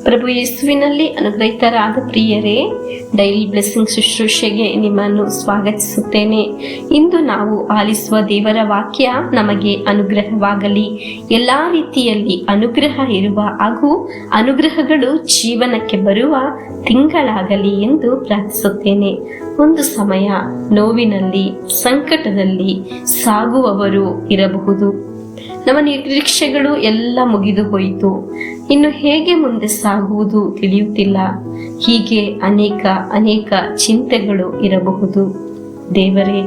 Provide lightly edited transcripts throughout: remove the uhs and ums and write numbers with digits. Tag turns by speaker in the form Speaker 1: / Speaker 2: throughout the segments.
Speaker 1: ಪ್ರಭು ಯೇಸುವಿನಲ್ಲಿ ಅನುಗ್ರಹಿತರಾದ ಪ್ರಿಯರೇ, daily blessing ಶುಶ್ರೂಷೆಗೆ ನಿಮ್ಮನ್ನು ಸ್ವಾಗತಿಸುತ್ತೇನೆ. ಇಂದು ನಾವು ಆಲಿಸುವ ದೇವರ ವಾಕ್ಯ ನಮಗೆ ಅನುಗ್ರಹವಾಗಲಿ, ಎಲ್ಲಾ ರೀತಿಯಲ್ಲಿ ಅನುಗ್ರಹ ಇರುವ ಹಾಗೂ ಅನುಗ್ರಹಗಳು ಜೀವನಕ್ಕೆ ಬರುವ ತಿಂಗಳಾಗಲಿ ಎಂದು ಪ್ರಾರ್ಥಿಸುತ್ತೇನೆ. ಒಂದು ಸಮಯ ನೋವಿನಲ್ಲಿ, ಸಂಕಟದಲ್ಲಿ ಸಾಗುವವರು ಇರಬಹುದು. ನಮ್ಮ ನಿರೀಕ್ಷೆಗಳು ಎಲ್ಲ ಮುಗಿದು ಹೋಯಿತು, ಇನ್ನು ಹೇಗೆ ಮುಂದೆ ಸಾಗುವುದು ತಿಳಿಯುತ್ತಿಲ್ಲ. ಹೀಗೆ ಅನೇಕ ಚಿಂತೆಗಳು ಇರಬಹುದು. ದೇವರೇ,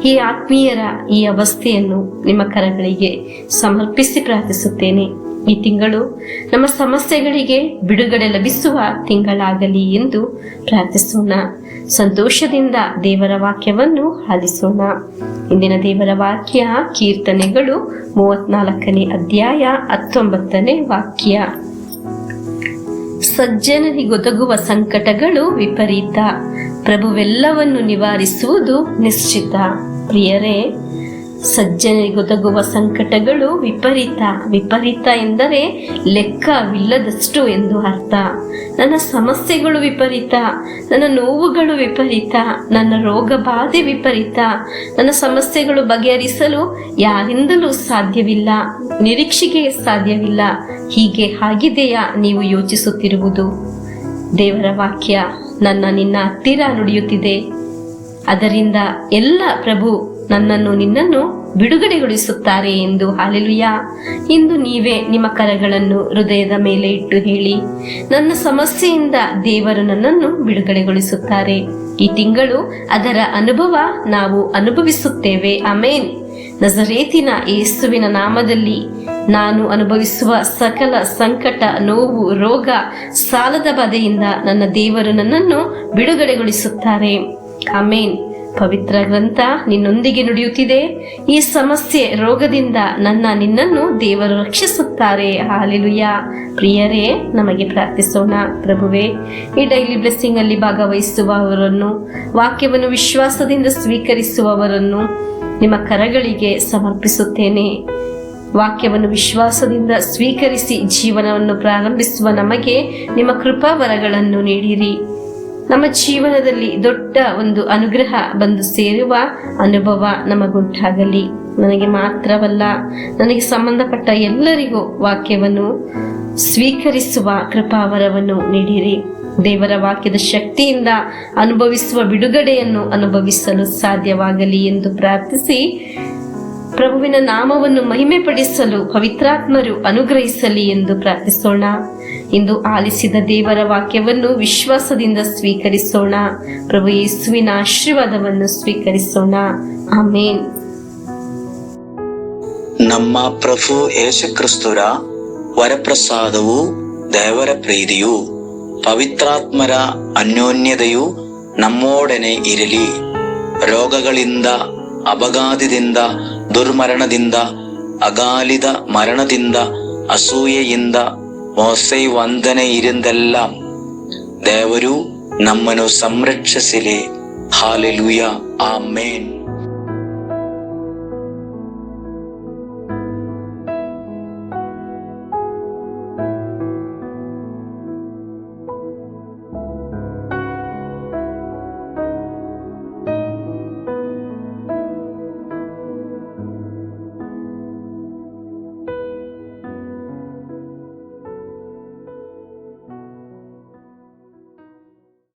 Speaker 1: ಈ ಆತ್ಮೀಯರ ಈ ಅವಸ್ಥೆಯನ್ನು ನಿಮ್ಮ ಕರಗಳಿಗೆ ಸಮರ್ಪಿಸಿ ಪ್ರಾರ್ಥಿಸುತ್ತೇನೆ. ಈ ತಿಂಗಳು ನಮ್ಮ ಸಮಸ್ಯೆಗಳಿಗೆ ಬಿಡುಗಡೆ ಲಭಿಸುವ ತಿಂಗಳಾಗಲಿ ಎಂದು ಪ್ರಾರ್ಥಿಸೋಣ. ಸಂತೋಷದಿಂದ ದೇವರ ವಾಕ್ಯವನ್ನು ಆಲಿಸೋಣ. ಇಂದಿನ ದೇವರ ವಾಕ್ಯ ಕೀರ್ತನೆಗಳು 34ನೇ ಅಧ್ಯಾಯ 19ನೇ ವಾಕ್ಯ. ಸಜ್ಜನರಿಗೊದಗುವ ಸಂಕಟಗಳು ವಿಪರೀತ, ಪ್ರಭುವೆಲ್ಲವನ್ನು ನಿವಾರಿಸುವುದು ನಿಶ್ಚಿತ. ಪ್ರಿಯರೇ, ಸಜ್ಜನರಿಗೊದಗುವ ಸಂಕಟಗಳು ವಿಪರೀತ ಎಂದರೆ ಲೆಕ್ಕವಿಲ್ಲದಷ್ಟು ಎಂದು ಅರ್ಥ. ನನ್ನ ಸಮಸ್ಯೆಗಳು ವಿಪರೀತ, ನನ್ನ ನೋವುಗಳು ವಿಪರೀತ, ನನ್ನ ರೋಗ ಬಾಧೆ ವಿಪರೀತ, ನನ್ನ ಸಮಸ್ಯೆಗಳು ಬಗೆಹರಿಸಲು ಯಾರಿಂದಲೂ ಸಾಧ್ಯವಿಲ್ಲ, ನಿರೀಕ್ಷೆಗೆ ಸಾಧ್ಯವಿಲ್ಲ. ಹೀಗೆ ಆಗಿದೆಯಾ ನೀವು ಯೋಚಿಸುತ್ತಿರುವುದು? ದೇವರ ವಾಕ್ಯ ನಿನ್ನ ಹತ್ತಿರ ನುಡಿಯುತ್ತಿದೆ. ಅದರಿಂದ ಎಲ್ಲ ಪ್ರಭು ನಿನ್ನನ್ನು ಬಿಡುಗಡೆಗೊಳಿಸುತ್ತಾರೆ ಎಂದು. ಹಾಲೆಲೂಯಾ. ಇಂದು ನೀವೇ ನಿಮ್ಮ ಕರಗಳನ್ನು ಹೃದಯದ ಮೇಲೆ ಇಟ್ಟು ಹೇಳಿ, ನನ್ನ ಸಮಸ್ಯೆಯಿಂದ ದೇವರು ನನ್ನನ್ನು ಬಿಡುಗಡೆಗೊಳಿಸುತ್ತಾರೆ. ಈ ತಿಂಗಳು ಅದರ ಅನುಭವ ನಾವು ಅನುಭವಿಸುತ್ತೇವೆ. ಆಮೇನ್. ನಜರೇತಿನ ಯೇಸುವಿನ ನಾಮದಲ್ಲಿ ನಾನು ಅನುಭವಿಸುವ ಸಕಲ ಸಂಕಟ, ನೋವು, ರೋಗ, ಸಾಲದ ಬಾಧೆಯಿಂದ ನನ್ನ ದೇವರು ನನ್ನನ್ನು ಬಿಡುಗಡೆಗೊಳಿಸುತ್ತಾರೆ. ಆಮೇನ್. ಪವಿತ್ರ ಗ್ರಂಥ ನಿನ್ನೊಂದಿಗೆ ನುಡಿಯುತ್ತಿದೆ. ಈ ಸಮಸ್ಯೆ, ರೋಗದಿಂದ ನಿನ್ನನ್ನು ದೇವರು ರಕ್ಷಿಸುತ್ತಾರೆ. ಹಾಲೆಲೂಯಾ. ಪ್ರಿಯರೇ, ನಮಗೆ ಪ್ರಾರ್ಥಿಸೋಣ. ಪ್ರಭುವೇ, ಈ ಡೈಲಿ ಬ್ಲೆಸ್ಸಿಂಗ್ ಅಲ್ಲಿ ಭಾಗವಹಿಸುವವರನ್ನು, ವಾಕ್ಯವನ್ನು ವಿಶ್ವಾಸದಿಂದ ಸ್ವೀಕರಿಸುವವರನ್ನು ನಿಮ್ಮ ಕರಗಳಿಗೆ ಸಮರ್ಪಿಸುತ್ತೇನೆ. ವಾಕ್ಯವನ್ನು ವಿಶ್ವಾಸದಿಂದ ಸ್ವೀಕರಿಸಿ ಜೀವನವನ್ನು ಪ್ರಾರಂಭಿಸುವ ನಮಗೆ ನಿಮ್ಮ ಕೃಪಾವರಗಳನ್ನು ನೀಡಿರಿ. ನಮ್ಮ ಜೀವನದಲ್ಲಿ ದೊಡ್ಡ ಒಂದು ಅನುಗ್ರಹ ಬಂದು ಸೇರುವ ಅನುಭವ ನಮಗುಂಟಾಗಲಿ. ನನಗೆ ಮಾತ್ರವಲ್ಲ, ನನಗೆ ಸಂಬಂಧಪಟ್ಟ ಎಲ್ಲರಿಗೂ ವಾಕ್ಯವನ್ನು ಸ್ವೀಕರಿಸುವ ಕೃಪಾವರವನ್ನು ನೀಡಿರಿ. ದೇವರ ವಾಕ್ಯದ ಶಕ್ತಿಯಿಂದ ಅನುಭವಿಸುವ ಬಿಡುಗಡೆಯನ್ನು ಅನುಭವಿಸಲು ಸಾಧ್ಯವಾಗಲಿ ಎಂದು ಪ್ರಾರ್ಥಿಸಿ, ಪ್ರಭುವಿನ ನಾಮವನ್ನು ಮಹಿಮೆ ಪಡಿಸಲು ಪವಿತ್ರಾತ್ಮರು ಅನುಗ್ರಹಿಸಲಿ ಎಂದು ಪ್ರಾರ್ಥಿಸೋಣ. ಇಂದು ಆಲಿಸಿದ ದೇವರ ವಾಕ್ಯವನ್ನು ವಿಶ್ವಾಸದಿಂದ ಸ್ವೀಕರಿಸೋಣ. ಪ್ರಭು ಯೇಸುವಿನ ಆಶೀರ್ವಾದವನ್ನು ಸ್ವೀಕರಿಸೋಣ. ಆಮೇನ್.
Speaker 2: ನಮ್ಮ ಪ್ರಭು ಯೇಸು ಕ್ರಿಸ್ತರ ವರಪ್ರಸಾದವು, ದೇವರ ಪ್ರೀತಿಯು, ಪವಿತ್ರಾತ್ಮರ ಅನ್ಯೋನ್ಯತೆಯು ನಮ್ಮೊಡನೆ ಇರಲಿ. ರೋಗಗಳಿಂದ, ಅಪಘಾತದಿಂದ, ದುರ್ಮರಣದಿಂದ, ಅಗಾಲಿದ ಮರಣದಿಂದ, ಅಸೂಯೆಯಿಂದ, ಮೋಸೆ ವಂದನೆ ಇರಿಂದೆಲ್ಲ ದೇವರು ನಮ್ಮನ್ನು ಸಂರಕ್ಷಿಸಲಿ. ಹಾಲೆಲೂಯಾ. ಆಮೇನ್.